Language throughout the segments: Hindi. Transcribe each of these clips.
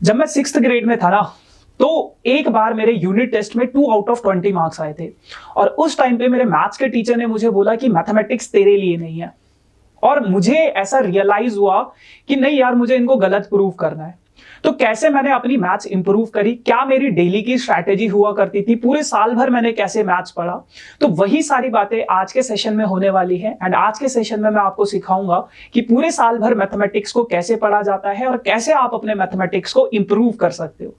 जब मैं 6th ग्रेड में था ना, तो एक बार मेरे यूनिट टेस्ट में 2 आउट ऑफ 20 मार्क्स आए थे। और उस टाइम पे मेरे मैथ्स के टीचर ने मुझे बोला कि मैथमेटिक्स तेरे लिए नहीं है। और मुझे ऐसा रियलाइज हुआ कि नहीं यार, मुझे इनको गलत प्रूव करना है। तो कैसे मैंने अपनी मैथ्स इंप्रूव करी, क्या मेरी डेली की स्ट्रैटेजी हुआ करती थी, पूरे साल भर मैंने कैसे मैथ्स पढ़ा, तो वही सारी बातें आज के सेशन में होने वाली है। एंड आज के सेशन में मैं आपको सिखाऊंगा कि पूरे साल भर मैथमेटिक्स को कैसे पढ़ा जाता है और कैसे आप अपने मैथमेटिक्स को इंप्रूव कर सकते हो।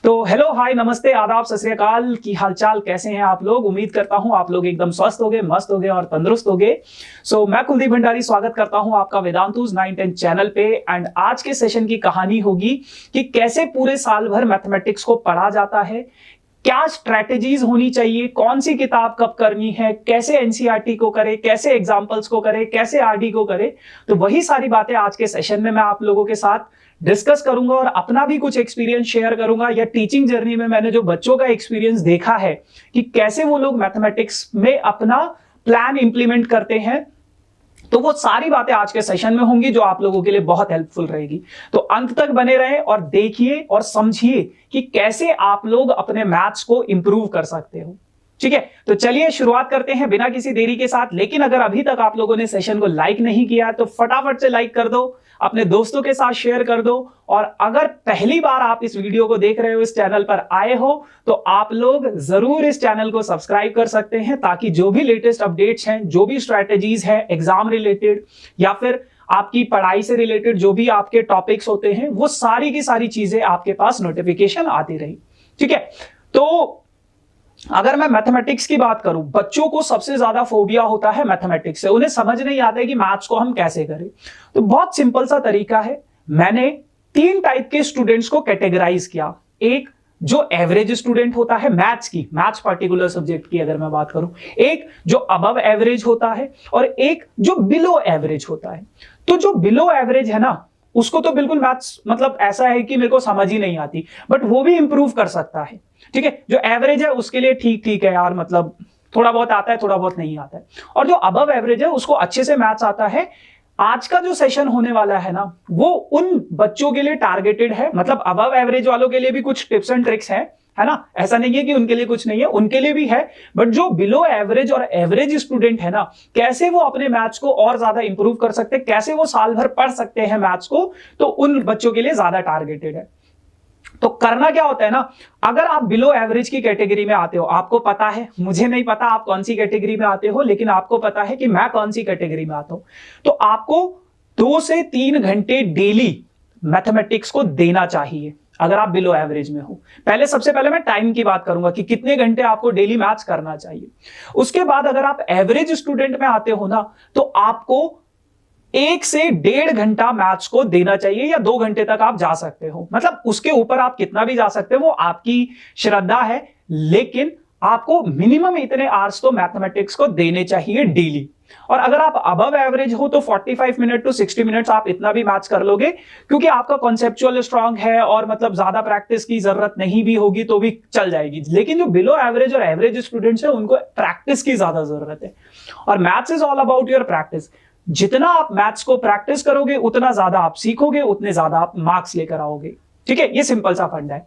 तो हेलो, हाय, नमस्ते, आदाब, सत श्री अकाल, की हालचाल, कैसे हैं आप लोग। उम्मीद करता हूं आप लोग एकदम स्वस्थ होगे, मस्त होगे और तंदुरुस्त होगे। सो मैं कुलदीप भंडारी स्वागत करता हूं आपका वेदांतुज 910 चैनल पे। एंड आज के सेशन की कहानी होगी कि कैसे पूरे साल भर मैथमेटिक्स को पढ़ा जाता है, क्या स्ट्रैटेजीज होनी चाहिए, कौन सी किताब कब करनी है, कैसे एनसीईआरटी को करे, कैसे एग्जाम्पल्स को करे, कैसे आरडी को करे। तो वही सारी बातें आज के सेशन में मैं आप लोगों के साथ डिस्कस करूंगा और अपना भी कुछ एक्सपीरियंस शेयर करूंगा, या टीचिंग जर्नी में मैंने जो बच्चों का एक्सपीरियंस देखा है कि कैसे वो लोग मैथमेटिक्स में अपना प्लान इंप्लीमेंट करते हैं। तो वो सारी बातें आज के सेशन में होंगी जो आप लोगों के लिए बहुत हेल्पफुल रहेगी। तो अंत तक बने रहें और देखिए और समझिए कि कैसे आप लोग अपने मैथ्स को इंप्रूव कर सकते हो। ठीक है, तो चलिए शुरुआत करते हैं बिना किसी देरी के साथ। लेकिन अगर अभी तक आप लोगों ने सेशन को लाइक नहीं किया तो फटाफट से लाइक कर दो, अपने दोस्तों के साथ शेयर कर दो। और अगर पहली बार आप इस वीडियो को देख रहे हो, इस चैनल पर आए हो, तो आप लोग जरूर इस चैनल को सब्सक्राइब कर सकते हैं, ताकि जो भी लेटेस्ट अपडेट्स हैं, जो भी स्ट्रैटेजीज है एग्जाम रिलेटेड या फिर आपकी पढ़ाई से रिलेटेड जो भी आपके टॉपिक्स होते हैं, वो सारी की सारी चीजें आपके पास नोटिफिकेशन आती रही। ठीक है, तो अगर मैं मैथमेटिक्स की बात करूं, बच्चों को सबसे ज्यादा फोबिया होता है मैथमेटिक्स से। उन्हें समझ नहीं आता है कि मैथ्स को हम कैसे करें। तो बहुत सिंपल सा तरीका है। मैंने 3 टाइप के स्टूडेंट्स को कैटेगराइज किया। एक जो एवरेज स्टूडेंट होता है मैथ्स पर्टिकुलर सब्जेक्ट की अगर मैं बात करूं, एक जो अबव एवरेज होता है और एक जो बिलो एवरेज होता है। तो जो बिलो एवरेज है ना, उसको तो बिल्कुल मैथ्स मतलब ऐसा है कि मेरे को समझ ही नहीं आती, बट वो भी इंप्रूव कर सकता है। ठीक है, जो एवरेज है उसके लिए ठीक ठीक है यार, मतलब थोड़ा बहुत आता है, थोड़ा बहुत नहीं आता है। और जो अबव एवरेज है उसको अच्छे से मैथ्स आता है। आज का जो सेशन होने वाला है ना, वो उन बच्चों के लिए टारगेटेड है। मतलब अबव एवरेज वालों के लिए भी कुछ टिप्स एंड ट्रिक्स हैं, है ना। ऐसा नहीं है कि उनके लिए कुछ नहीं है, उनके लिए भी है। बट जो बिलो एवरेज और एवरेज स्टूडेंट है ना, कैसे वो अपने मैथ्स को और ज्यादा इंप्रूव कर सकते हैं, कैसे वो साल भर पढ़ सकते हैं मैथ्स को, तो उन बच्चों के लिए ज्यादा टारगेटेड है। तो करना क्या होता है ना, अगर आप बिलो एवरेज की कैटेगरी में आते हो, आपको पता है, मुझे नहीं पता आप कौन सी कैटेगरी में आते हो, लेकिन आपको पता है कि मैं कौन सी कैटेगरी में आता हूं, तो आपको 2 से 3 घंटे डेली मैथमेटिक्स को देना चाहिए। अगर आप बिलो एवरेज में हो, सबसे पहले मैं टाइम की बात करूंगा कि कितने घंटे आपको डेली मैथ्स करना चाहिए। उसके बाद अगर आप एवरेज स्टूडेंट में आते हो ना, तो आपको 1 से 1.5 घंटा मैथ्स को देना चाहिए, या 2 घंटे तक आप जा सकते हो। मतलब उसके ऊपर आप कितना भी जा सकते हो, वो आपकी श्रद्धा है, लेकिन आपको मिनिमम इतने आवर्स तो मैथमेटिक्स को देने चाहिए डेली। और अगर आप अबव एवरेज हो तो 45 मिनट टू 60 मिनट्स आप इतना भी मैथ्स कर लोगे, क्योंकि आपका कॉन्सेप्चुअल स्ट्रांग है और मतलब ज्यादा प्रैक्टिस की जरूरत नहीं भी होगी तो भी चल जाएगी। लेकिन जो बिलो एवरेज और एवरेज स्टूडेंट्स हैं, उनको प्रैक्टिस की ज्यादा जरूरत है। और maths is all about your practice. जितना आप मैथ्स को प्रैक्टिस करोगे, उतना ज्यादा आप सीखोगे, उतने ज्यादा आप मार्क्स लेकर आओगे। ठीक है, ये सिंपल सा फंडा है।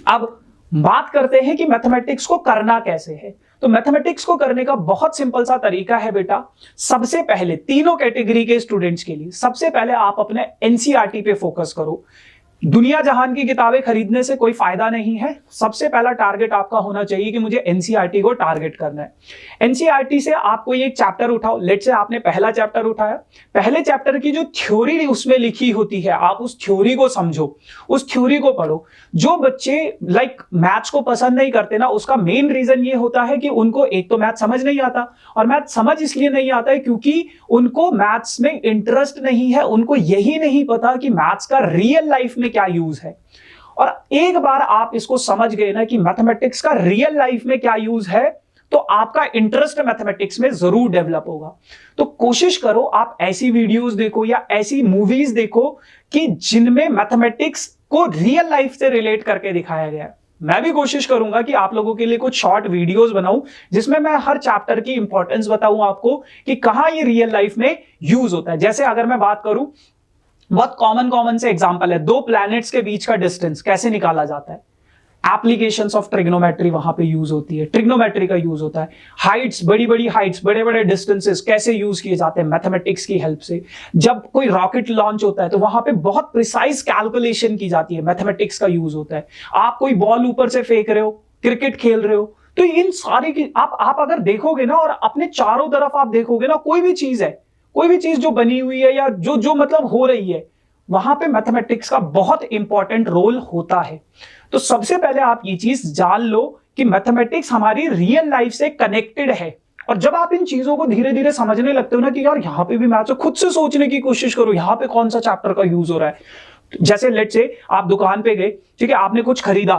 अब बात करते हैं कि मैथमेटिक्स को करना कैसे है। तो मैथमेटिक्स को करने का बहुत सिंपल सा तरीका है बेटा। सबसे पहले तीनों कैटेगरी के स्टूडेंट्स के लिए सबसे पहले आप अपने एनसीईआरटी पे फोकस करो। दुनिया जहान की किताबें खरीदने से कोई फायदा नहीं है। सबसे पहला टारगेट आपका होना चाहिए कि मुझे एनसीईआरटी को टारगेट करना है। एनसीईआरटी से आप कोई एक चैप्टर उठाओ। लेट से आपने पहला चैप्टर उठाया, पहले चैप्टर की जो थ्योरी उसमें लिखी होती है, आप उस थ्योरी को समझो, उस थ्योरी को पढ़ो। जो बच्चे मैथ्स को पसंद नहीं करते ना, उसका मेन रीजन ये होता है कि उनको एक तो मैथ समझ नहीं आता, और मैथ समझ इसलिए नहीं आता है क्योंकि उनको मैथ्स में इंटरेस्ट नहीं है। उनको यही नहीं पता कि मैथ्स का रियल लाइफ में क्या यूज है। और एक बार आप इसको समझ गए ना कि मैथमेटिक्स का रियल लाइफ में क्या यूज है, तो आपका इंटरेस्ट मैथमेटिक्स में जरूर डेवलप होगा। तो कोशिश करो आप ऐसी वीडियोस देखो या ऐसी मूवीज देखो कि जिनमें मैथमेटिक्स को रियल लाइफ से रिलेट करके दिखाया गया है। मैं भी कोशिश करूंगा कि आप लोगों के लिए कुछ शॉर्ट वीडियोस बनाऊं, जिसमें मैं हर चैप्टर की इंपॉर्टेंस बताऊं आपको कि कहां ये रियल लाइफ में यूज होता है। जैसे अगर मैं बात करूं बहुत कॉमन से एग्जांपल है, दो प्लैनेट्स के बीच का डिस्टेंस कैसे निकाला जाता है। एप्लीकेशंस ऑफ ट्रिग्नोमेट्री वहां पे यूज होती है, ट्रिग्नोमेट्री का यूज होता है। हाइट्स, बड़ी बड़ी हाइट्स, बड़े बड़े डिस्टेंसेस कैसे यूज किए जाते हैं मैथमेटिक्स की हेल्प से। जब कोई रॉकेट लॉन्च होता है तो वहां पे बहुत प्रिसाइज कैलकुलेशन की जाती है, मैथमेटिक्स का यूज होता है। आप कोई बॉल ऊपर से फेंक रहे हो, क्रिकेट खेल रहे हो, तो इन सारी की आप अगर देखोगे ना और अपने चारों तरफ आप देखोगे ना, कोई भी चीज है, कोई भी चीज जो बनी हुई है या जो जो मतलब हो रही है, वहां पे मैथमेटिक्स का बहुत इंपॉर्टेंट रोल होता है। तो सबसे पहले आप ये चीज जान लो कि मैथमेटिक्स हमारी रियल लाइफ से कनेक्टेड है। और जब आप इन चीजों को धीरे धीरे समझने लगते हो ना कि यार यहाँ पे भी मैथ्स है, खुद से सोचने की कोशिश करो यहाँ पे कौन सा चैप्टर का यूज हो रहा है। जैसे लेट्स से आप दुकान पे गए, ठीक है, आपने कुछ खरीदा,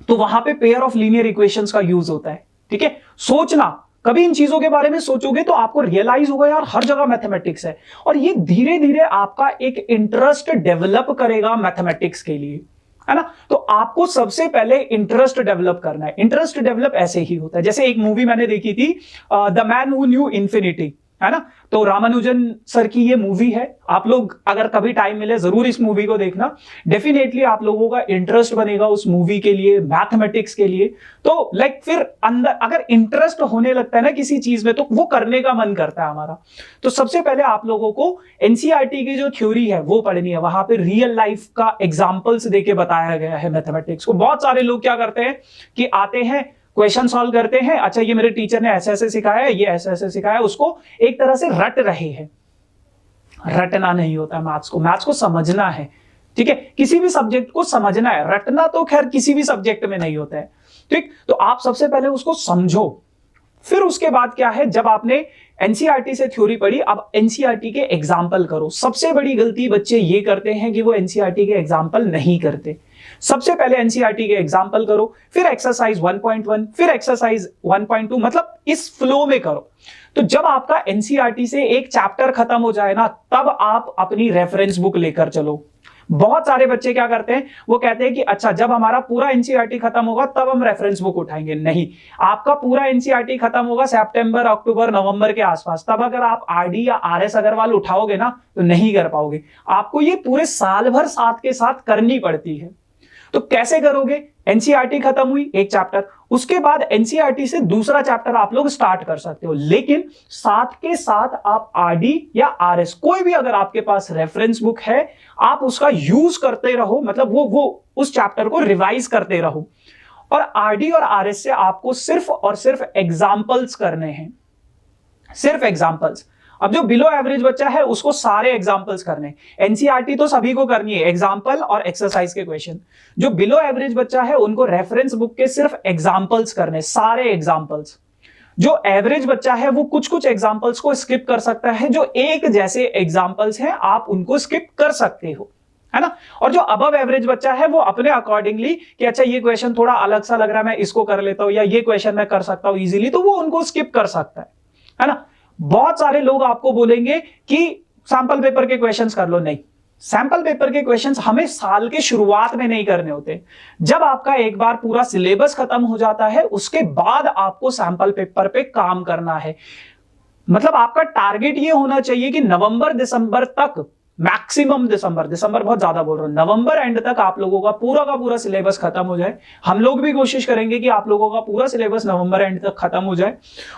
तो वहां पे पेयर ऑफ लीनियर इक्वेशंस का यूज होता है। ठीक है, सोचना, कभी इन चीजों के बारे में सोचोगे तो आपको रियलाइज होगा यार हर जगह मैथमेटिक्स है। और ये धीरे धीरे आपका एक इंटरेस्ट डेवलप करेगा मैथमेटिक्स के लिए, है ना। तो आपको सबसे पहले इंटरेस्ट डेवलप करना है। इंटरेस्ट डेवलप ऐसे ही होता है, जैसे एक मूवी मैंने देखी थी, the man who new infinity, है ना। तो रामानुजन सर की ये मूवी है, आप लोग अगर कभी टाइम मिले जरूर इस मूवी को देखना। डेफिनेटली आप लोगों का इंटरेस्ट बनेगा उस मूवी के लिए, मैथमेटिक्स के लिए। तो लाइक फिर अंदर अगर इंटरेस्ट होने लगता है ना किसी चीज में, तो वो करने का मन करता है हमारा। तो सबसे पहले आप लोगों को एनसीईआरटी की जो थ्योरी है वो पढ़नी है। वहां पे रियल लाइफ का एग्जाम्पल्स देके बताया गया है मैथमेटिक्स को। बहुत सारे लोग क्या करते हैं कि आते हैं, क्वेश्चन सॉल्व करते हैं, अच्छा ये मेरे टीचर ने ऐसे ऐसे सिखाया है, ये ऐसे ऐसे सिखाया है, उसको एक तरह से रट रहे हैं। रटना नहीं होता मैथ्स को, मैथ्स को समझना है। ठीक है, किसी भी सब्जेक्ट को समझना है, रटना तो खैर किसी भी सब्जेक्ट में नहीं होता है। ठीक, तो आप सबसे पहले उसको समझो, फिर उसके बाद क्या है, जब आपने एनसीईआरटी से थ्योरी पढ़ी, अब एनसीईआरटी के एग्जाम्पल करो। सबसे बड़ी गलती बच्चे ये करते हैं कि वो एनसीईआरटी के एग्जाम्पल नहीं करते। सबसे पहले एनसीईआरटी के एग्जाम्पल करो, फिर एक्सरसाइज 1.1, फिर एक्सरसाइज 1.2, मतलब इस फ्लो में करो। तो जब आपका एनसीईआरटी से एक चैप्टर खत्म हो जाए ना, तब आप अपनी रेफरेंस बुक लेकर चलो। बहुत सारे बच्चे क्या करते हैं, वो कहते हैं कि अच्छा जब हमारा पूरा एनसीईआरटी खत्म होगा तब हम रेफरेंस बुक उठाएंगे। नहीं, आपका पूरा एनसीईआरटी खत्म होगा सितंबर, अक्टूबर, नवंबर के आसपास, तब अगर आप आरडी या आरएस अग्रवाल उठाओगे ना तो नहीं कर पाओगे। आपको ये पूरे साल भर साथ के साथ करनी पड़ती है। तो कैसे करोगे, एनसीईआरटी खत्म हुई एक चैप्टर, उसके बाद एनसीईआरटी से दूसरा चैप्टर आप लोग स्टार्ट कर सकते हो, लेकिन साथ के साथ आप आरडी या आरएस, कोई भी अगर आपके पास रेफरेंस बुक है, आप उसका यूज करते रहो, मतलब वो उस चैप्टर को रिवाइज करते रहो। और आरडी और आरएस से आपको सिर्फ और सिर्फ एग्जाम्पल्स करने हैं, सिर्फ एग्जाम्पल्स। अब जो बिलो एवरेज बच्चा है उसको सारे एग्जांपल्स करने, एनसीईआरटी तो सभी को करनी है, एग्जांपल और एक्सरसाइज के क्वेश्चन। जो बिलो एवरेज बच्चा है उनको रेफरेंस बुक के सिर्फ एग्जांपल्स करने, सारे एग्जांपल्स। जो एवरेज बच्चा है वो कुछ कुछ एग्जांपल्स को स्किप कर सकता है, जो एक जैसे एग्जांपल्स हैं आप उनको स्किप कर सकते हो, है ना। और जो अबव एवरेज बच्चा है वो अपने अकॉर्डिंगली कि अच्छा ये क्वेश्चन थोड़ा अलग सा लग रहा है, मैं इसको कर लेता हूं, या ये क्वेश्चन मैं कर सकता हूं इजीली, तो वो उनको स्किप कर सकता है ना। बहुत सारे लोग आपको बोलेंगे कि सैंपल पेपर के क्वेश्चंस कर लो। नहीं, सैंपल पेपर के क्वेश्चंस हमें साल के शुरुआत में नहीं करने होते। जब आपका एक बार पूरा सिलेबस खत्म हो जाता है उसके बाद आपको सैंपल पेपर पे काम करना है। मतलब आपका टारगेट ये होना चाहिए कि नवंबर दिसंबर तक, मैक्सिमम दिसंबर बहुत ज्यादा बोल रहा हूं, नवंबर एंड तक आप लोगों का पूरा सिलेबस खत्म हो जाए। हम लोग भी कोशिश करेंगे कि आप लोगों का पूरा सिलेबस नवंबर एंड तक खत्म हो जाए।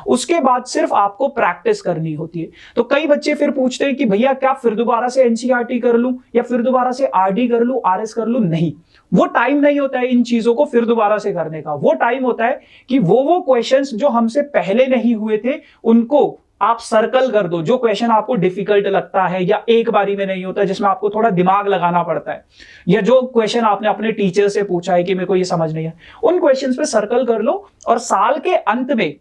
उसके बाद सिर्फ आपको प्रैक्टिस करनी होती है। तो कई बच्चे फिर पूछते हैं कि भैया क्या फिर दोबारा से एनसीईआरटी कर लूं या फिर दोबारा से आरडी कर लूं, आरएस कर लूं? नहीं, वो टाइम नहीं होता है इन चीजों को फिर दोबारा से करने का। वो टाइम होता है कि वो क्वेश्चंस जो हमसे पहले नहीं हुए थे उनको आप सर्कल कर दो। जो क्वेश्चन आपको डिफिकल्ट लगता है या एक बारी में नहीं होता, जिसमें आपको थोड़ा दिमाग लगाना पड़ता है, या जो क्वेश्चन आपने अपने टीचर से पूछा है कि मेरे को ये समझ नहीं है, उन क्वेश्चंस पे सर्कल कर लो। और साल के अंत में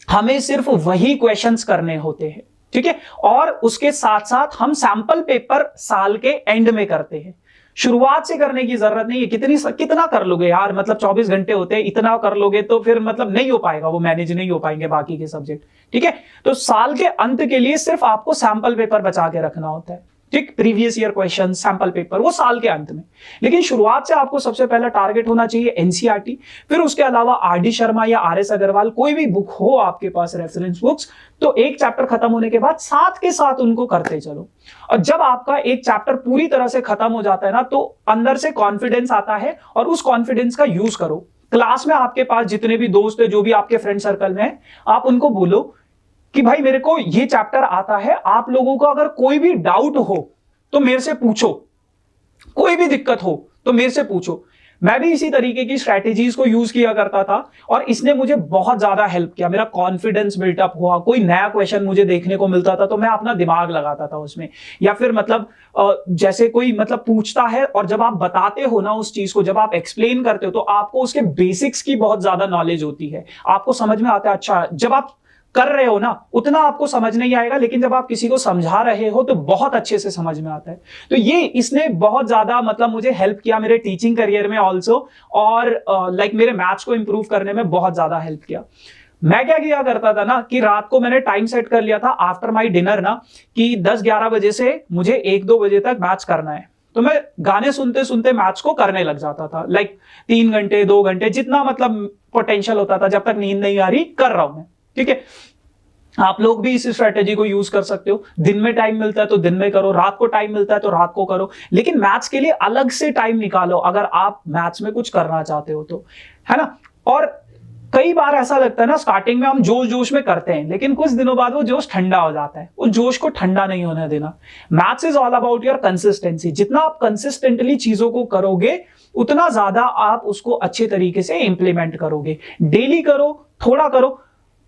हमें सिर्फ वही क्वेश्चंस करने होते हैं, ठीक है। और उसके साथ साथ हम सैंपल पेपर साल के एंड में करते हैं। शुरुआत से करने की जरूरत नहीं है। कितना कर लोगे यार, मतलब 24 घंटे होते हैं, इतना कर लोगे तो फिर मतलब नहीं हो पाएगा, वो मैनेज नहीं हो पाएंगे बाकी के सब्जेक्ट, ठीक है। तो साल के अंत के लिए सिर्फ आपको सैंपल पेपर बचा के रखना होता है। ठीक, previous year question, sample paper, वो साल के अंत में। लेकिन शुरुआत से आपको सबसे पहला टारगेट होना चाहिए एनसीईआरटी, फिर उसके अलावा आरडी शर्मा या आरएस अग्रवाल कोई भी बुक हो आपके पास रेफरेंस बुक्स, तो एक चैप्टर खत्म होने के बाद साथ के साथ उनको करते चलो। और जब आपका एक चैप्टर पूरी तरह से खत्म हो जाता है ना, तो अंदर से कॉन्फिडेंस आता है और उस कॉन्फिडेंस का यूज करो। क्लास में आपके पास जितने भी दोस्त है, जो भी आपके फ्रेंड सर्कल में है, आप उनको बोलो कि भाई मेरे को ये चैप्टर आता है, आप लोगों को अगर कोई भी डाउट हो तो मेरे से पूछो, कोई भी दिक्कत हो तो मेरे से पूछो। मैं भी इसी तरीके की स्ट्रैटेजीज को यूज किया करता था और इसने मुझे बहुत ज्यादा हेल्प किया। मेरा कॉन्फिडेंस बिल्टअप हुआ, कोई नया क्वेश्चन मुझे देखने को मिलता था तो मैं अपना दिमाग लगाता था उसमें, या फिर मतलब जैसे कोई मतलब पूछता है और जब आप बताते हो ना उस चीज को, जब आप एक्सप्लेन करते हो तो आपको उसके बेसिक्स की बहुत ज्यादा नॉलेज होती है, आपको समझ में आता है। अच्छा, जब आप कर रहे हो ना उतना आपको समझ नहीं आएगा, लेकिन जब आप किसी को समझा रहे हो तो बहुत अच्छे से समझ में आता है। तो ये इसने बहुत ज्यादा मतलब मुझे हेल्प किया मेरे टीचिंग करियर में ऑल्सो, और लाइक मेरे मैथ्स को इंप्रूव करने में बहुत ज्यादा हेल्प किया। मैं क्या किया करता था ना कि रात को मैंने टाइम सेट कर लिया था आफ्टर माई डिनर ना, कि 10-11 बजे से मुझे 1-2 बजे तक मैथ्स करना है। तो मैं गाने सुनते सुनते मैथ्स को करने लग जाता था, लाइक 3 घंटे 2 घंटे जितना मतलब पोटेंशियल होता था, जब तक नींद नहीं आ रही कर रहा हूं मैं। ठीक है, आप लोग भी इस स्ट्रेटेजी को यूज कर सकते हो। दिन में टाइम मिलता है तो दिन में करो, रात को टाइम मिलता है तो रात को करो, लेकिन मैथ्स के लिए अलग से टाइम निकालो अगर आप मैथ्स में कुछ करना चाहते हो तो, है ना। और कई बार ऐसा लगता है ना, स्टार्टिंग में हम जोश जोश में करते हैं, लेकिन कुछ दिनों बाद वो जोश ठंडा हो जाता है। उस जोश को ठंडा नहीं होने देना। Maths is all about your consistency. जितना आप कंसिस्टेंटली चीजों को करोगे उतना ज्यादा आप उसको अच्छे तरीके से इंप्लीमेंट करोगे। डेली करो, थोड़ा करो।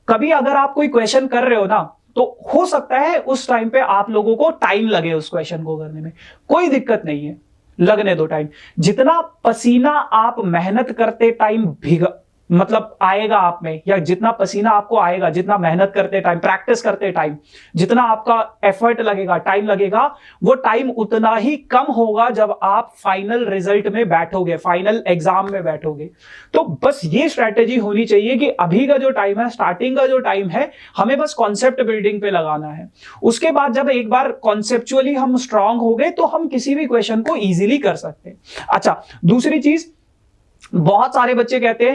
कभी अगर आप कोई क्वेश्चन कर रहे हो ना, तो हो सकता है उस टाइम पे आप लोगों को टाइम लगे उस क्वेश्चन को करने में, कोई दिक्कत नहीं है, लगने दो टाइम। जितना पसीना आप मेहनत करते टाइम भीगा मतलब आएगा आप में, या जितना पसीना आपको आएगा, जितना मेहनत करते टाइम, प्रैक्टिस करते टाइम, जितना आपका एफर्ट लगेगा, टाइम लगेगा, वो टाइम उतना ही कम होगा जब आप फाइनल रिजल्ट में बैठोगे, फाइनल एग्जाम में बैठोगे। तो बस ये स्ट्रैटेजी होनी चाहिए कि अभी का जो टाइम है, स्टार्टिंग का जो टाइम है, हमें बस कॉन्सेप्ट बिल्डिंग पे लगाना है। उसके बाद जब एक बार कॉन्सेप्चुअली हम स्ट्रांग हो गए तो हम किसी भी क्वेश्चन को इजीली कर सकते हैं। अच्छा, दूसरी चीज, बहुत सारे बच्चे क्या करते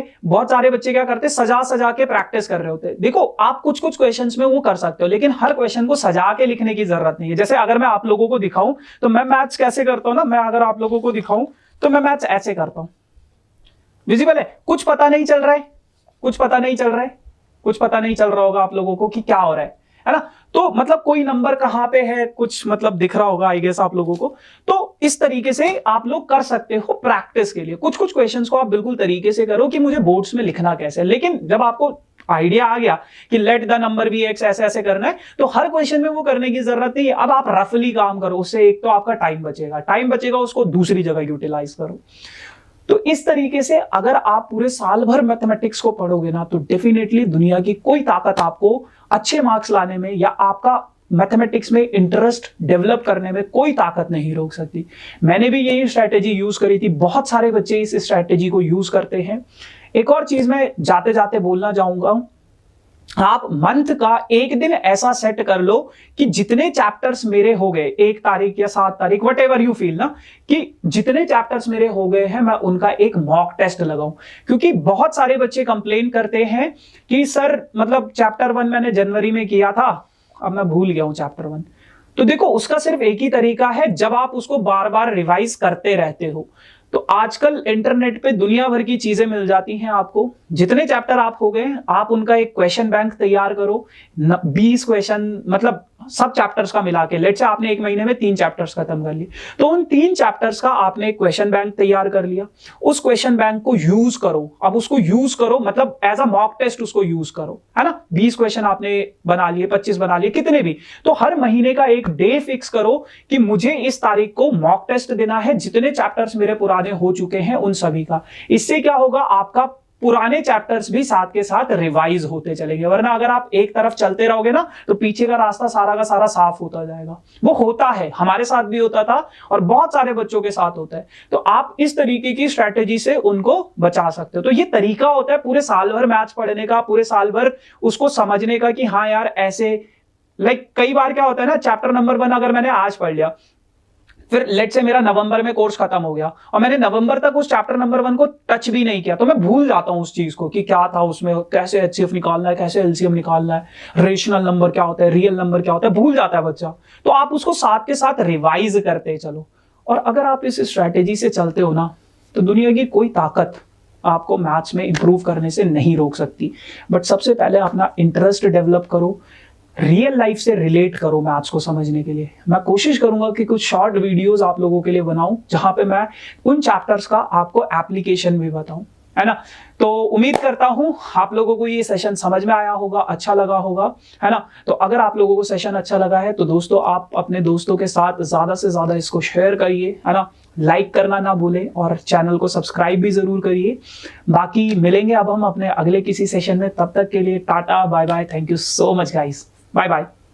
हैं, सजा सजा के प्रैक्टिस कर रहे होते हैं। देखो, आप कुछ कुछ क्वेश्चंस में वो कर सकते हो, लेकिन हर क्वेश्चन को सजा के लिखने की जरूरत नहीं है। जैसे अगर मैं आप लोगों को दिखाऊं तो मैं मैथ्स कैसे करता हूं ना, मैं अगर आप लोगों को दिखाऊं तो मैं मैथ्स ऐसे करता हूं। विजिबल है? कुछ पता नहीं चल रहा है, कुछ पता नहीं चल रहा होगा आप लोगों को कि क्या हो रहा है ना। तो मतलब कोई नंबर कहां पे है, कुछ मतलब दिख रहा होगा आई गेस आप लोगों को। तो इस तरीके से आप लोग कर सकते हो प्रैक्टिस के लिए। कुछ कुछ क्वेश्चंस को आप बिल्कुल तरीके से करो कि मुझे बोर्ड्स में लिखना कैसे है, लेकिन जब आपको आइडिया आ गया कि let the number be X, ऐसे ऐसे करना है, तो हर क्वेश्चन में वो करने की जरूरत नहीं है। अब आप रफली काम करो, उससे एक तो आपका टाइम बचेगा, उसको दूसरी जगह यूटिलाइज करो। तो इस तरीके से अगर आप पूरे साल भर मैथमेटिक्स को पढ़ोगे ना, तो डेफिनेटली दुनिया की कोई ताकत आपको अच्छे मार्क्स लाने में या आपका मैथमेटिक्स में इंटरेस्ट डेवलप करने में कोई ताकत नहीं रोक सकती। मैंने भी यही स्ट्रैटेजी यूज करी थी, बहुत सारे बच्चे इस स्ट्रैटेजी को यूज करते हैं। एक और चीज मैं जाते जाते बोलना चाहूंगा, आप मंथ का एक दिन ऐसा सेट कर लो कि जितने चैप्टर्स मेरे हो गए 1 तारीख या 7 तारीख, वट एवर यू फील ना, कि जितने चैप्टर्स मेरे हो गए हैं मैं उनका एक मॉक टेस्ट लगाऊं। क्योंकि बहुत सारे बच्चे कंप्लेन करते हैं कि सर मतलब चैप्टर 1 मैंने जनवरी में किया था, अब मैं भूल गया हूं चैप्टर 1। तो देखो, उसका सिर्फ एक ही तरीका है, जब आप उसको बार बार रिवाइज करते रहते हो। तो आजकल इंटरनेट पे दुनिया भर की चीजें मिल जाती हैं आपको। जितने चैप्टर आप हो गए, आप उनका एक क्वेश्चन बैंक तैयार करो, 20 क्वेश्चन, मतलब सब चैप्टर्स का मिला के। लेट से आपने 1 महीने में 3 चैप्टर्स खत्म कर लिए, तो उन 3 चैप्टर्स का आपने एक क्वेश्चन बैंक तैयार कर लिया। उस क्वेश्चन बैंक को यूज करो, अब उसको यूज करो, मतलब एज अ मॉक टेस्ट उसको यूज करो, है ना। 20 क्वेश्चन आपने बना लिए, 25 बना लिए, कितने भी। तो हर महीने का एक डे फिक्स करो कि मुझे इस तारीख को मॉक टेस्ट देना है, जितने चैप्टर्स मेरे पुराने हो चुके हैं उन सभी का। इससे क्या होगा, आपका पुराने चैप्टर्स भी साथ के साथ रिवाइज होते चलेंगे। वरना अगर आप एक तरफ चलते रहोगे ना, तो पीछे का रास्ता सारा का सारा साफ होता जाएगा। वो होता है, हमारे साथ भी होता था और बहुत सारे बच्चों के साथ होता है। तो आप इस तरीके की स्ट्रैटेजी से उनको बचा सकते हो। तो ये तरीका होता है पूरे साल भर मैथ्स पढ़ने का, पूरे साल भर उसको समझने का कि हाँ यार ऐसे, लाइक कई बार क्या होता है ना, चैप्टर नंबर 1 अगर मैंने आज पढ़ लिया, फिर लेट से मेरा नवंबर में कोर्स खत्म हो गया और मैंने नवंबर तक उस चैप्टर नंबर 1 को टच भी नहीं किया, तो मैं भूल जाता हूं उस चीज को कि क्या था उसमें, कैसे एचसीएफ निकालना है, कैसे एलसीएम निकालना है, रेशनल नंबर क्या होता है, रियल नंबर क्या होता है, भूल जाता है बच्चा। तो आप उसको साथ के साथ रिवाइज करते चलो, और अगर आप इस स्ट्रैटेजी से चलते हो ना, तो दुनिया की कोई ताकत आपको मैथ्स में इंप्रूव करने से नहीं रोक सकती। बट सबसे पहले अपना इंटरेस्ट डेवलप करो, रियल लाइफ से रिलेट करो मैथ्स को समझने के लिए। मैं कोशिश करूंगा कि कुछ शॉर्ट वीडियोस आप लोगों के लिए बनाऊं जहां पे मैं उन चैप्टर्स का आपको एप्लीकेशन भी बताऊं, है ना। तो उम्मीद करता हूं आप लोगों को ये सेशन समझ में आया होगा, अच्छा लगा होगा, है ना। तो अगर आप लोगों को सेशन अच्छा लगा है तो दोस्तों आप अपने दोस्तों के साथ ज्यादा से ज्यादा इसको शेयर करिए, है ना। लाइक करना ना भूलें और चैनल को सब्सक्राइब भी जरूर करिए। बाकी मिलेंगे अब हम अपने अगले किसी सेशन में, तब तक के लिए tata bye bye, thank you so much guys, bye bye.